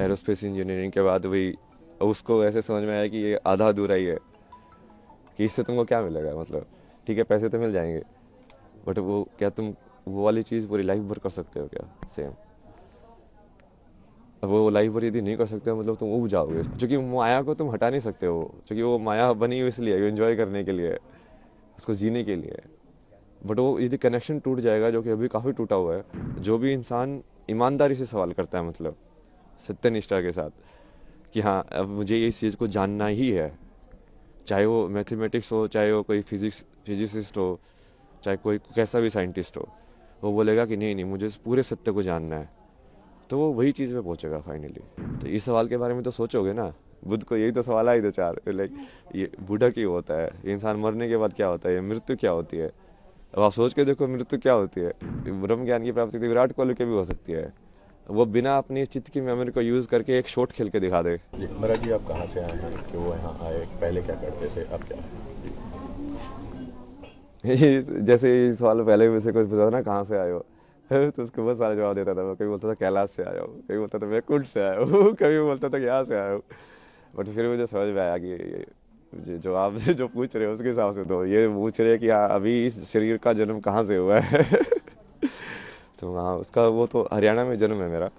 Aerospace engineering के बाद वही उसको ऐसे समझ में आया कि ये आधा अधूरा ही है, कि इससे तुमको क्या मिलेगा, मतलब ठीक है पैसे तो मिल जाएंगे, बट वो क्या तुम वो वाली चीज़ पूरी लाइफ भर कर सकते हो क्या सेम? अब वो लाइफ भर यदि नहीं कर सकते हो मतलब तुम उब जाओगे, क्योंकि माया को तुम हटा नहीं सकते हो, क्योंकि वो माया बनी हुई इसलिए एंजॉय करने के लिए, उसको जीने के लिए। बट वो यदि कनेक्शन टूट जाएगा, जो कि अभी काफ़ी टूटा हुआ है, जो भी इंसान ईमानदारी से सवाल करता है, मतलब सत्यनिष्ठा के साथ कि हाँ अब मुझे इस चीज़ को जानना ही है, चाहे वो मैथमेटिक्स हो, चाहे वो कोई फिजिसिस्ट हो, चाहे कोई कैसा भी साइंटिस्ट हो, वो बोलेगा कि नहीं नहीं मुझे इस पूरे सत्य को जानना है, तो वो वही चीज़ पे पहुंचेगा फाइनली। तो इस सवाल के बारे में तो सोचोगे ना, बुद्ध को यही तो सवाल आए दो चार, लाइक ये बूढ़ा क्यों होता है, ये इंसान मरने के बाद क्या होता है, ये मृत्यु क्या होती है। अब आप सोच के देखो मृत्यु क्या होती है। ब्रह्म ज्ञान की प्राप्ति तो विराट कोहली के भी हो सकती है, वो बिना अपनी चित्त की मेमोरी को यूज़ करके एक शॉट खेल के दिखा दे। जी महाराज जी, आप कहाँ से आए हैं, कि वो यहाँ आए, पहले क्या करते थे, अब क्या? ये जैसे ये सवाल पहले भी मुझसे कुछ पूछा था ना, कहाँ से आए हो, तो उसको बहुत सारे जवाब देता था मैं। कभी बोलता था कैलाश से आया हूँ, कभी बोलता था मैं कुंड से आया हूँ, कभी बोलता था यहाँ से आया हूँ। बट फिर मुझे समझ में आया कि जो आप जो पूछ रहे हो उसके हिसाब से तो ये पूछ रहे हैं कि हाँ अभी इस शरीर का जन्म कहाँ से हुआ है। तो हाँ उसका वो तो हरियाणा में जन्म है मेरा,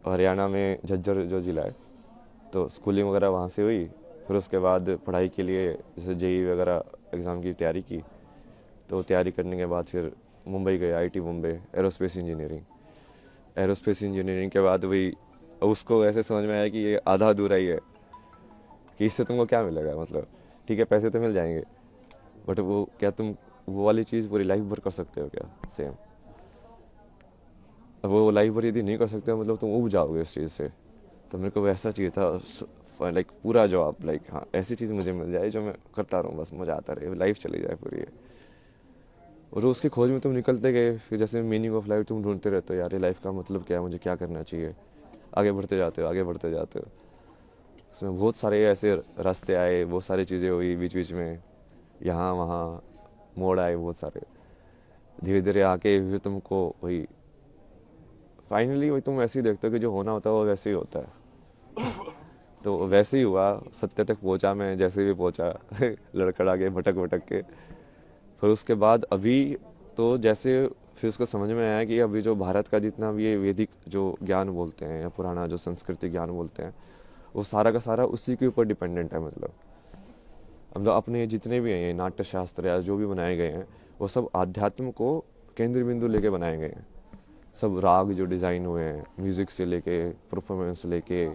हरियाणा में झज्जर जो ज़िला है, तो स्कूलिंग वगैरह वहाँ से हुई। फिर उसके बाद पढ़ाई के लिए जैसे जेई वगैरह एग्ज़ाम की तैयारी की, तो तैयारी करने के बाद फिर मुंबई गए, आईटी मुंबई, एरोस्पेस इंजीनियरिंग के बाद वही उसको ऐसे समझ में आया कि ये आधा अधूरा ही है, कि इससे तुमको क्या मिलेगा, मतलब ठीक है पैसे तो मिल जाएंगे, बट वो क्या तुम वो वाली चीज़ पूरी लाइफ भर कर सकते हो क्या सेम? अब वो लाइफ भर यदि नहीं कर सकते हो मतलब तुम उब जाओगे इस चीज़ से। तो मेरे को वैसा चाहिए था, लाइक पूरा जवाब, लाइक हाँ ऐसी चीज़ मुझे मिल जाए जो मैं करता रहूँ, बस मज़ा आता रहे, लाइफ चली जाए पूरी। और उसकी खोज में तुम निकलते गए, फिर जैसे मीनिंग ऑफ लाइफ तुम ढूंढते रहते हो, यार ये लाइफ का मतलब क्या है, मुझे क्या करना चाहिए, आगे बढ़ते जाते हो आगे बढ़ते जाते हो। उसमें बहुत सारे ऐसे रास्ते आए, बहुत सारी चीज़ें हुई बीच बीच में, यहाँ वहाँ मोड़ आए बहुत सारे, धीरे धीरे आके फिर तुमको वही फाइनली वही तुम ऐसे ही देखते हो कि जो होना होता है वो वैसे ही होता है। तो वैसे ही हुआ, सत्य तक पहुंचा मैं जैसे भी पहुंचा। लड़खड़ा के भटक भटक के, फिर उसके बाद अभी तो जैसे फिर उसको समझ में आया कि अभी जो भारत का जितना भी ये वैदिक जो ज्ञान बोलते हैं या पुराना जो संस्कृति ज्ञान बोलते हैं, वो सारा का सारा उसी के ऊपर डिपेंडेंट है। मतलब अपने जितने भी हैं ये नाट्य शास्त्र या जो भी बनाए गए हैं, वो सब आध्यात्म को केंद्र बिंदु लेके बनाए गए हैं। सब राग जो डिज़ाइन हुए हैं, म्यूज़िक से लेके परफॉर्मेंस से लेके,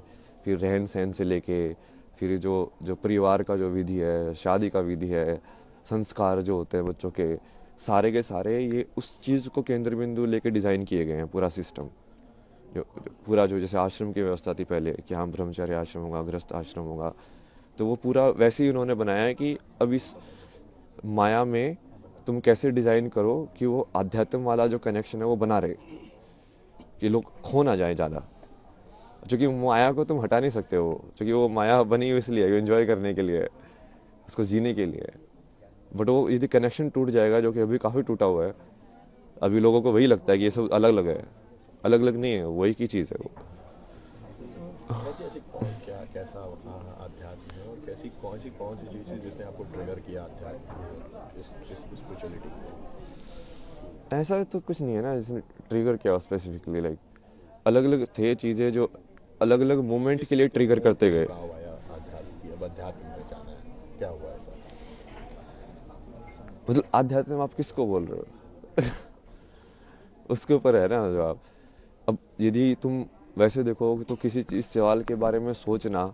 फिर रहन सहन से लेके, फिर जो जो परिवार का जो विधि है, शादी का विधि है, संस्कार जो होते हैं बच्चों के सारे ये उस चीज़ को केंद्र बिंदु लेके डिज़ाइन किए गए हैं। पूरा सिस्टम जो पूरा जो जैसे आश्रम की व्यवस्था थी पहले कि हाँ ब्रह्मचर्य आश्रम होगा, गृहस्थ आश्रम होगा, तो वो पूरा वैसे ही उन्होंने बनाया है कि अब इस माया में तुम कैसे डिज़ाइन करो कि वो आध्यात्म वाला जो कनेक्शन है वो बना रहे, कि लोग खो ना जाए ज़्यादा, क्योंकि माया को तुम हटा नहीं सकते हो, क्योंकि वो माया बनी हुई इसलिए एंजॉय करने के लिए, उसको जीने के लिए। बट वो यदि कनेक्शन टूट जाएगा, जो कि अभी काफ़ी टूटा हुआ है, अभी लोगों को वही लगता है कि ये सब अलग अलग है, अलग अलग नहीं है, वही की चीज़ है वो। महाराज जी, ऐसी कौन क्या कैसा आध्यात्म है, और कैसी कौन सी चीज़ जिसने आपको ट्रिगर किया आध्यात्म इस स्पिरिचुअलिटी को? ऐसा तो कुछ नहीं है ना जिसने ट्रिगर किया स्पेसिफिकली, लाइक अलग अलग थे चीज़ें जो अलग अलग मोमेंट के लिए ट्रिगर करते गए। कहाँ आया आध्यात्म की, अब अध्यात्म में जाना है, क्या हुआ ऐसा? मतलब आध्यात्म आप किसको बोल रहे हो? उसके ऊपर है ना जवाब। अब यदि तुम वैसे देखो तो किसी चीज़ सवाल के बारे में सोचना,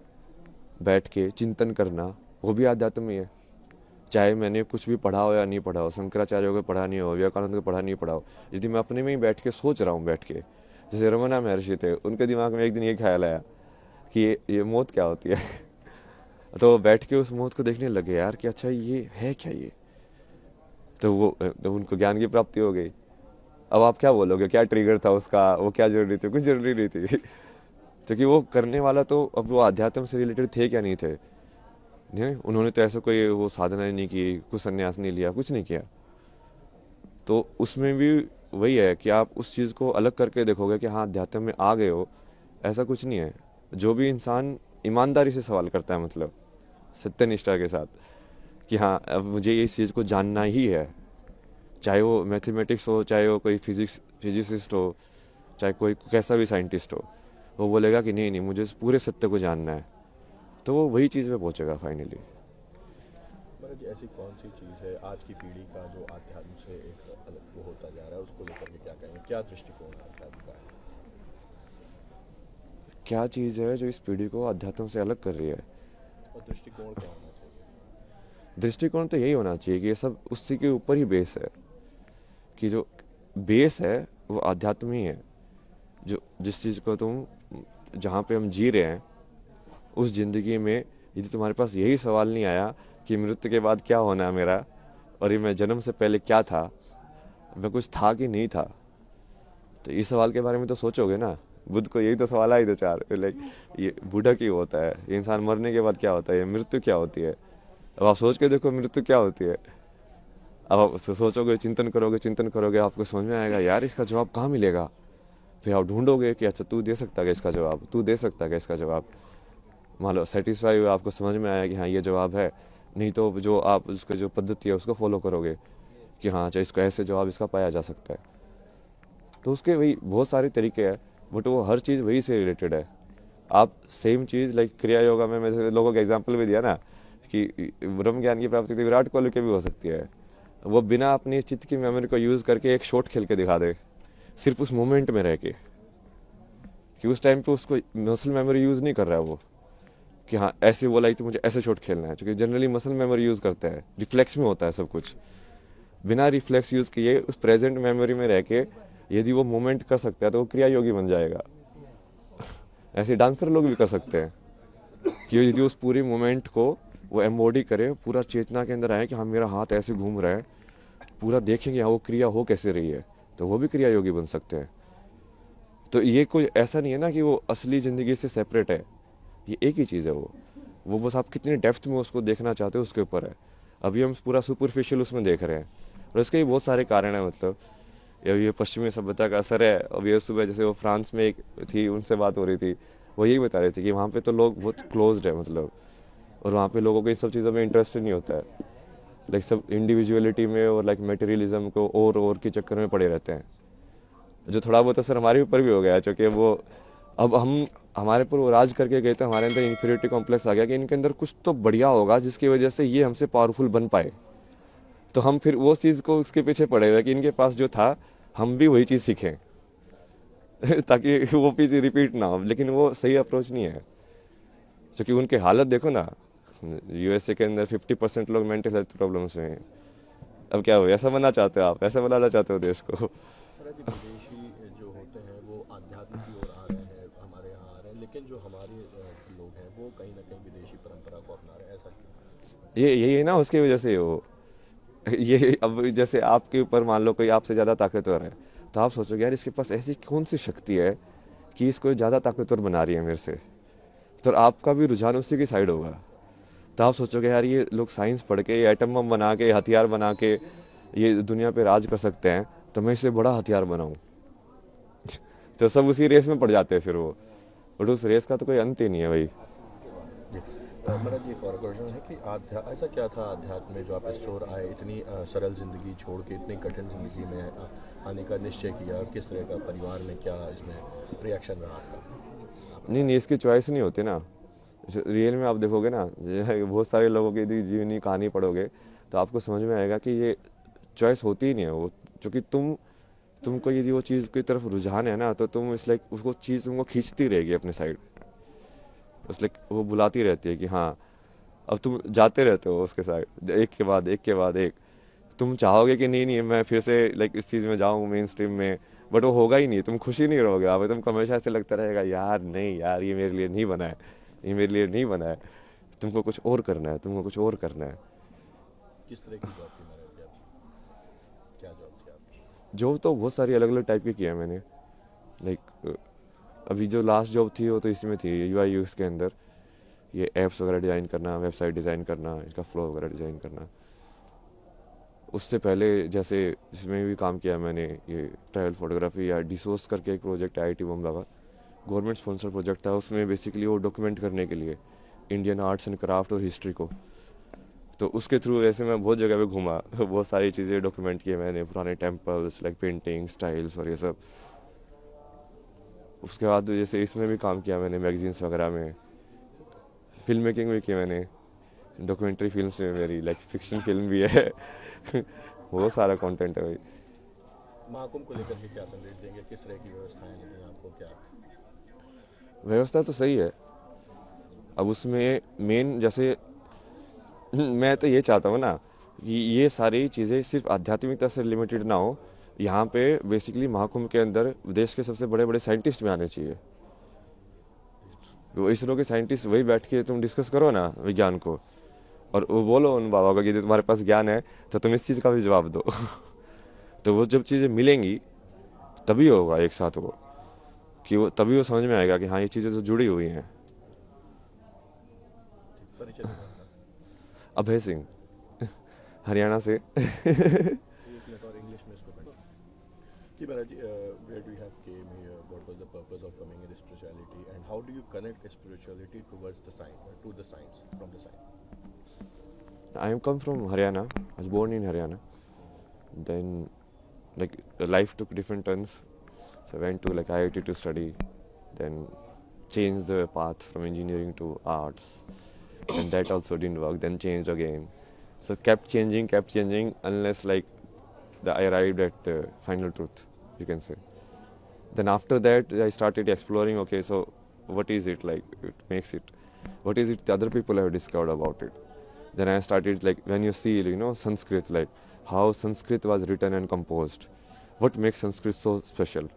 बैठ के चिंतन करना, वो भी आध्यात्म ही है। चाहे मैंने कुछ भी पढ़ा हो या नहीं पढ़ा हो, शंकराचार्य को पढ़ा नहीं हो, विवेकानंद को पढ़ा नहीं पढ़ा हो, यदि मैं अपने में ही बैठ के सोच रहा हूँ, बैठ के जैसे रमना महर्षि थे, उनके दिमाग में एक दिन ये ख्याल आया कि ये मौत क्या होती है। तो वो बैठ के उस मौत को देखने लगे यार कि अच्छा ये है क्या ये, तो वो तो उनको ज्ञान की प्राप्ति हो गई। अब आप क्या बोलोगे, क्या ट्रिगर था उसका, वो क्या जरूरी थी, कुछ जरूरी नहीं थी। क्योंकि वो करने वाला तो अब वो अध्यात्म से रिलेटेड थे क्या नहीं थे, नहीं उन्होंने तो ऐसा कोई वो साधना नहीं की, कुछ संन्यास नहीं लिया, कुछ नहीं किया। तो उसमें भी वही है कि आप उस चीज़ को अलग करके देखोगे कि हाँ अध्यात्म में आ गए हो, ऐसा कुछ नहीं है। जो भी इंसान ईमानदारी से सवाल करता है, मतलब सत्यनिष्ठा के साथ कि हाँ अब मुझे इस चीज़ को जानना ही है, चाहे वो मैथमेटिक्स हो, चाहे वो कोई फिजिसिस्ट हो, चाहे कोई कैसा भी साइंटिस्ट हो, वो बोलेगा कि नहीं नहीं मुझे इस पूरे सत्य को जानना है, तो वो वही चीज़ पे पहुंचेगा फाइनली। महाराज जी, ऐसी कौन सी चीज़ है आज की पीढ़ी का जो आध्यात्म से एक अलग वो होता जा रहा है, उसको लेकर के क्या कहेंगे, क्या दृष्टिकोण है आध्यात्म का है? क्या चीज़ है जो इस पीढ़ी को अध्यात्म से अलग कर रही है? और दृष्टिकोण क्या होना चाहिए? दृष्टिकोण तो यही होना चाहिए कि ये सब उसी के ऊपर ही बेस है, कि जो बेस है वो अध्यात्म ही है। जो जिस चीज़ को तुम, जहाँ पे हम जी रहे हैं उस ज़िंदगी में, यदि तुम्हारे पास यही सवाल नहीं आया कि मृत्यु के बाद क्या होना है मेरा, और ये मैं जन्म से पहले क्या था, मैं कुछ था कि नहीं था, तो इस सवाल के बारे में तो सोचोगे ना। बुद्ध को यही तो सवाल आए दो चार, लाइक ये बूढ़ा क्यों होता है, ये इंसान मरने के बाद क्या होता है, ये मृत्यु क्या होती है। अब आप सोच के देखो मृत्यु क्या होती है। अब आप सोचोगे, चिंतन करोगे, आपको समझ में आएगा यार इसका जवाब कहाँ मिलेगा। फिर आप ढूंढोगे कि अच्छा तू दे सकता है इसका जवाब, तू दे सकता है इसका जवाब। मान लो सेटिस्फाई हुआ, आपको समझ में आया कि हाँ ये जवाब है, नहीं तो जो आप उसके जो पद्धति है उसको फॉलो करोगे कि हाँ अच्छा इसको ऐसे जवाब इसका पाया जा सकता है। तो उसके वही बहुत सारे तरीके हैं, बट वो हर चीज़ वही से रिलेटेड है। आप सेम चीज़ लाइक क्रिया योगा में मैंने लोगों का एग्जाम्पल भी दिया ना कि ब्रह्म ज्ञान की प्राप्ति तो विराट कोहली की भी हो सकती है। वो बिना अपनी चित्त की मेमोरी को यूज़ करके एक शॉट खेल के दिखा दे, सिर्फ उस मोमेंट में रह के, कि उस टाइम पे उसको मसल मेमोरी यूज़ नहीं कर रहा है वो, कि हाँ ऐसे बोला ही तो मुझे ऐसे शॉट खेलना है, क्योंकि जनरली मसल मेमोरी यूज़ करते हैं, रिफ्लेक्स में होता है सब कुछ। बिना रिफ्लेक्स यूज़ किए उस प्रेजेंट मेमोरी में रह के यदि वो मूवमेंट कर सकता है तो वो क्रिया योगी बन जाएगा। ऐसे डांसर लोग भी कर सकते हैं कि यदि उस पूरी मूवमेंट को वो एम्बॉडी करे, पूरा चेतना के अंदर आए कि हाँ मेरा हाथ ऐसे घूम रहा है, पूरा देखेंगे हाँ वो क्रिया हो कैसे रही है, तो वो भी क्रिया योगी बन सकते हैं। तो ये कोई ऐसा नहीं है ना कि वो असली ज़िंदगी से सेपरेट है, ये एक ही चीज़ है। वो बस आप कितनी डेप्थ में उसको देखना चाहते हो उसके ऊपर है। अभी हम पूरा सुपरफिशियल उसमें देख रहे हैं, और इसके भी बहुत सारे कारण हैं। मतलब ये पश्चिमी सभ्यता का असर है। अब ये सुबह जैसे वो फ्रांस में एक थी, उनसे बात हो रही थी, वो यही बता रहे थे कि वहाँ पे तो लोग बहुत क्लोज्ड है, मतलब, और वहाँ पे लोगों को इन सब चीज़ों में इंटरेस्ट नहीं होता है। लाइक सब इंडिविजुअलिटी में और लाइक मटेरियलिज्म को और के चक्कर में पड़े रहते हैं, जो थोड़ा बहुत असर हमारे ऊपर भी हो गया है, क्योंकि वो अब हम हमारे पर वो राज करके गए थे, हमारे अंदर इन्फीरियरिटी कॉम्प्लेक्स आ गया कि इनके अंदर कुछ तो बढ़िया होगा जिसकी वजह से ये हमसे पावरफुल बन पाए। तो हम फिर वो चीज़ को उसके पीछे पड़े हुए कि इनके पास जो था हम भी वही चीज़ सीखें ताकि वो चीज़ रिपीट ना हो। लेकिन वो सही अप्रोच नहीं है, क्योंकि उनकी हालत देखो ना, यूएसए के अंदर 50% लोग मेंटल हेल्थ प्रॉब्लम्स में हैं। अब क्या हो, ऐसा बनना चाहते हो आप, ऐसा बनाना चाहते हो देश को? महाराज जी, विदेशी जो होते हैं वो आध्यात्म की ओर आ रहे हैं, हमारे यहाँ आ रहे हैं, लेकिन जो हमारे लोग हैं वो कहीं ना कहीं विदेशी परंपरा को अपना रहे हैं, ऐसा क्यों? ये यही है ना, उसकी वजह से वो ये अब जैसे आपके ऊपर मान लो कोई आपसे ज़्यादा ताकतवर है, तो आप सोचोगे यार इसके पास ऐसी कौन सी शक्ति है कि इसको ज़्यादा ताकतवर बना रही है मेरे से, तो आपका भी रुझान उसी की साइड होगा। तो आप सोचोगे यार ये लोग साइंस पढ़ के, ये एटम बम बना के, हथियार बना के ये दुनिया पे राज कर सकते हैं, तो मैं इससे बड़ा हथियार बनाऊं। तो सब उसी रेस में पड़ जाते हैं फिर वो, बट उस रेस का तो कोई अंत ही नहीं है भाई। जी। महाराज जी, एक और क्वेश्चन है कि ऐसा क्या था आध्यात्म में जो आप इस ओर आए, इतनी सरल जिंदगी छोड़ के इतनी कठिन जिंदगी में आने का निश्चय किया? किस तरह का परिवार में क्या इसमें रिएक्शन रहा आपका? नहीं नहीं, इसकी चॉइस नहीं होती ना। रियल में आप देखोगे ना, बहुत सारे लोगों की यदि जीवनी कहानी पढ़ोगे तो आपको समझ में आएगा कि ये चॉइस होती ही नहीं है वो, क्योंकि तुमको यदि वो चीज़ की तरफ रुझान है ना, तो तुम इस लाइक उसको चीज़ तुमको खींचती रहेगी अपने साइड, उस लाइक वो बुलाती रहती है कि हाँ, अब तुम जाते रहते हो उसके साइड, एक के बाद एक के बाद एक। तुम चाहोगे कि नहीं नहीं मैं फिर से लाइक इस चीज़ में जाऊँ मेन स्ट्रीम में, बट वो होगा ही नहीं, तुम खुशी नहीं रहोगे। अब तुमको हमेशा ऐसे लगता रहेगा यार नहीं यार ये मेरे लिए नहीं बना है, ये मेरे लिए नहीं बना है, तुमको कुछ और करना है, तुमको कुछ और करना है। किस तरह की जॉब थी महाराज जी आपकी? क्या जॉब थी आपकी? जॉब तो बहुत सारी अलग अलग टाइप की किया है मैंने। लाइक अभी जो लास्ट जॉब थी वो तो इसमें थी यूआई यूएक्स के अंदर, ये ऐप्स वगैरह डिज़ाइन करना, वेबसाइट डिज़ाइन करना, इसका फ्लो वगैरह डिज़ाइन करना। उससे पहले जैसे जिसमें भी काम किया मैंने, ये ट्रैवल फोटोग्राफी या डिसोर्स करके एक प्रोजेक्ट है आईआईटी बॉम्बे का, गवर्नमेंट स्पॉन्सर प्रोजेक्ट था, उसमें बेसिकली वो डॉक्यूमेंट करने के लिए इंडियन आर्ट्स एंड क्राफ्ट और हिस्ट्री को। तो उसके थ्रू ऐसे मैं बहुत जगह पे घूमा बहुत सारी चीज़ें डॉक्यूमेंट किए मैंने, पुराने टेम्पल्स लाइक पेंटिंग स्टाइल्स और ये सब। उसके बाद जैसे इसमें भी काम किया मैंने, मैगजीन्स वगैरह में, फिल्म मेकिंग भी की मैंने, डॉक्यूमेंट्री फिल्म में मेरी लाइक फिक्शन फिल्म भी है बहुत सारा कंटेंट है भाई। महाकुंभ को लेकर के क्या संदेश देंगे, किस तरह की व्यवस्थाएं लगी आपको, क्या? व्यवस्था तो सही है। अब उसमें मेन जैसे मैं तो ये चाहता हूँ ना कि ये सारी चीज़ें सिर्फ आध्यात्मिकता से लिमिटेड ना हो। यहाँ पे बेसिकली महाकुंभ के अंदर देश के सबसे बड़े बड़े साइंटिस्ट भी आने चाहिए। वो इसरो के साइंटिस्ट वही बैठ के तुम डिस्कस करो ना विज्ञान को, और वो बोलो उन बाबा को कि तुम्हारे पास ज्ञान है तो तुम इस चीज़ का भी जवाब दो तो वो जब चीज़ें मिलेंगी तभी होगा एक साथ वो, कि वो तभी वो समझ में आएगा कि हाँ ये चीज़ें तो जुड़ी हुई हैं। परिचय देना था। अभय सिंह हरियाणा से एक मिनट और इंग्लिश में इसको पढ़। जी महाराज जी, where do you have came here? What was the purpose of coming in spirituality, and how do you connect spirituality towards the science, to the science, from the science? I am come from Haryana. I was born in Haryana. Then, like life took different turns. So I went to like IIT to study. Then changed the path from engineering to arts. And that also didn't work. Then changed again. So kept changing unless like I arrived at the final truth, you can say. Then after that, I started exploring. Okay, so what is it like? It makes it. What is it the other people have discovered about it? Then I started like when you see Sanskrit, like how Sanskrit was written and composed, what makes Sanskrit so special.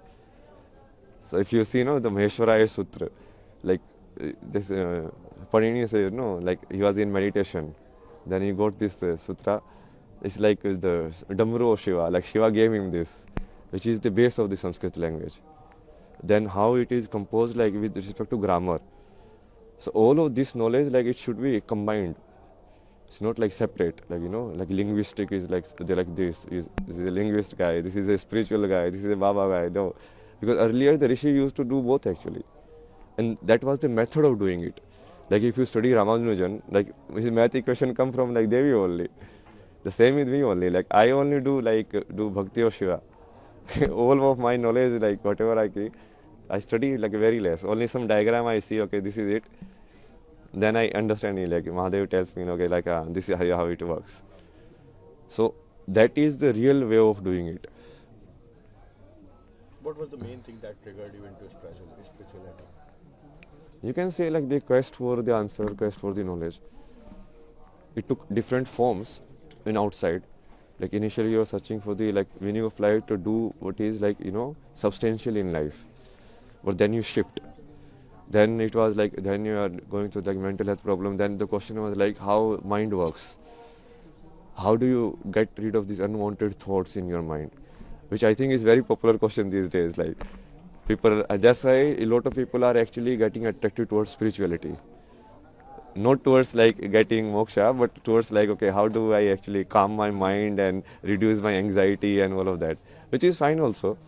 So if you see the Maheshwaraya Sutra, like this Panini says like he was in meditation, then he got this sutra. It's like the Damru of Shiva, like Shiva gave him this, which is the base of the Sanskrit language. Then how it is composed, like with respect to grammar. So all of this knowledge, like it should be combined. It's not like separate, like like linguistic is like they're like this is a linguist guy, this is a spiritual guy, this is a Baba guy. No, because earlier the Rishi used to do both actually, and that was the method of doing it. Like if you study Ramanujan, like his math equation come from like Devi only. The same with me only. Like I only do Bhakti of Shiva. All of my knowledge, like whatever I study like very less. Only some diagram I see. Okay, this is it. Then I understand it. Like Mahadev tells me, okay, like this is how it works. So that is the real way of doing it. What was the main thing that triggered you into spirituality? You can say like the quest for the answer, quest for the knowledge. It took different forms in outside. Like initially you are searching for the like meaning of life, to do what is like substantial in life. But then you shift. Then it was like then you are going through like mental health problem. Then the question was like how mind works. How do you get rid of these unwanted thoughts in your mind? Which I think is very popular question these days. Like people, that's why a lot of people are actually getting attracted towards spirituality. Not towards like getting moksha, but towards like, okay, how do I actually calm my mind and reduce my anxiety and all of that, which is fine also.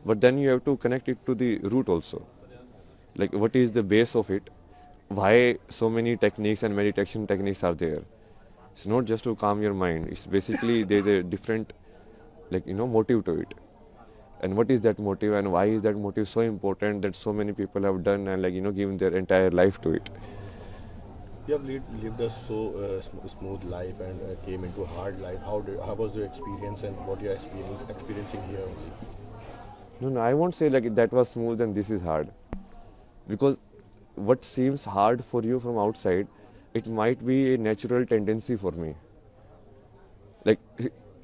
But then you have to connect it to the root also. Like what is the base of it? Why so many techniques and meditation techniques are there? It's not just to calm your mind. It's basically there's a different motive to it. And what is that motive, and why is that motive so important that so many people have done and given their entire life to it? You have lived a so smooth life and came into hard life. How was your experience, and what you are experiencing here? No, I won't say like that was smooth and this is hard. Because what seems hard for you from outside, it might be a natural tendency for me. Like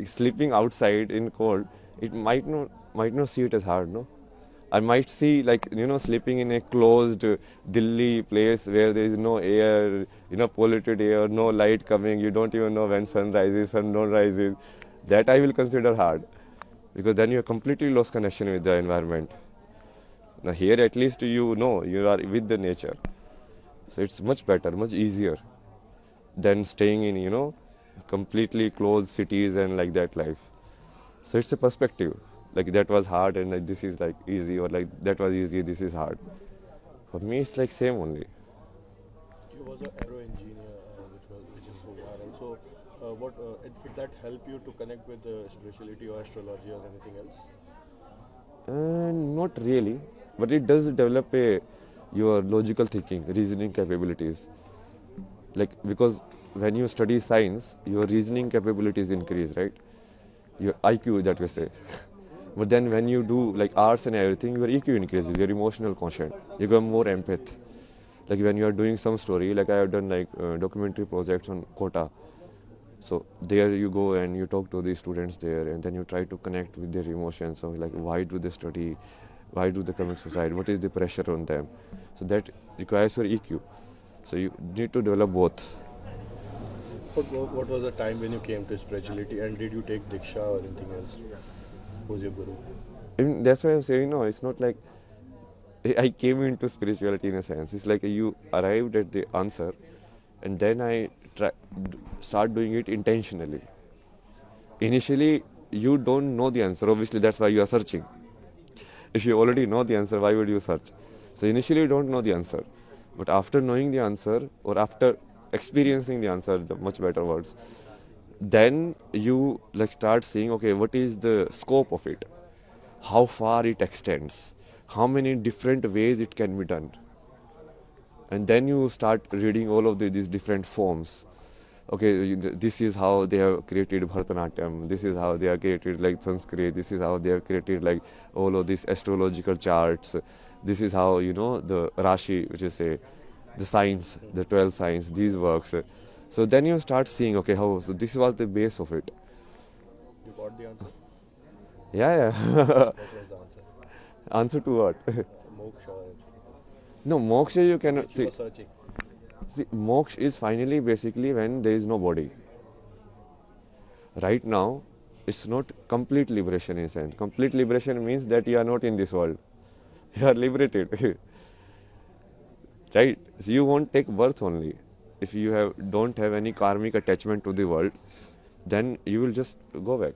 sleeping outside in cold, it might not see it as hard, no? I might see like sleeping in a closed Delhi place where there is no air, polluted air, no light coming, you don't even know when sun rises, sun don't rises. That I will consider hard, because then you have completely lost connection with the environment. Now here at least you are with the nature, so it's much better, much easier than staying in completely closed cities and like that life. So it's a perspective. Like that was hard and like this is like easy, or like that was easy, this is hard. For me, it's like same only. He was an aero engineer, which is so viral. So, did that help you to connect with spirituality or astrology or anything else? Not really, but it does develop your logical thinking, reasoning capabilities. Like because when you study science, your reasoning capabilities increase, right? Your IQ, that we say. But then when you do like arts and everything, your EQ increases, your emotional quotient. You become more empath. Like when you are doing some story, like I have done like documentary projects on Kota. So there you go and you talk to the students there, and then you try to connect with their emotions. So like why do they study? Why do they commit suicide? What is the pressure on them? So that requires your EQ. So you need to develop both. What was the time when you came to spirituality, and did you take Diksha or anything else? Who's your guru? I mean, that's why I'm saying no. It's not like I came into spirituality in a sense. It's like you arrived at the answer, and then I start doing it intentionally. Initially, you don't know the answer. Obviously, that's why you are searching. If you already know the answer, why would you search? So initially, you don't know the answer, but after knowing the answer, or after experiencing the answer, the much better words, then you like start seeing, okay, what is the scope of it? How far it extends? How many different ways it can be done? And then you start reading all of these different forms. Okay, this is how they have created Bharatanatyam, this is how they have created like Sanskrit, this is how they have created like all of these astrological charts, this is how, the Rashi, which is say the science, the 12 science, these works. So then you start seeing, okay, so this was the base of it. You got the answer? Yeah. What was the answer? Answer to what? Moksha. No, moksha you cannot Which you see. were searching. See, moksha is finally basically when there is no body. Right now, it's not complete liberation in a sense. Complete liberation means that you are not in this world. You are liberated. Right? So you won't take birth only. If you don't have any karmic attachment to the world, then you will just go back.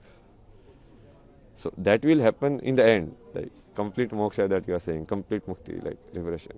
So that will happen in the end, like complete moksha that you are saying, complete mukti, like liberation.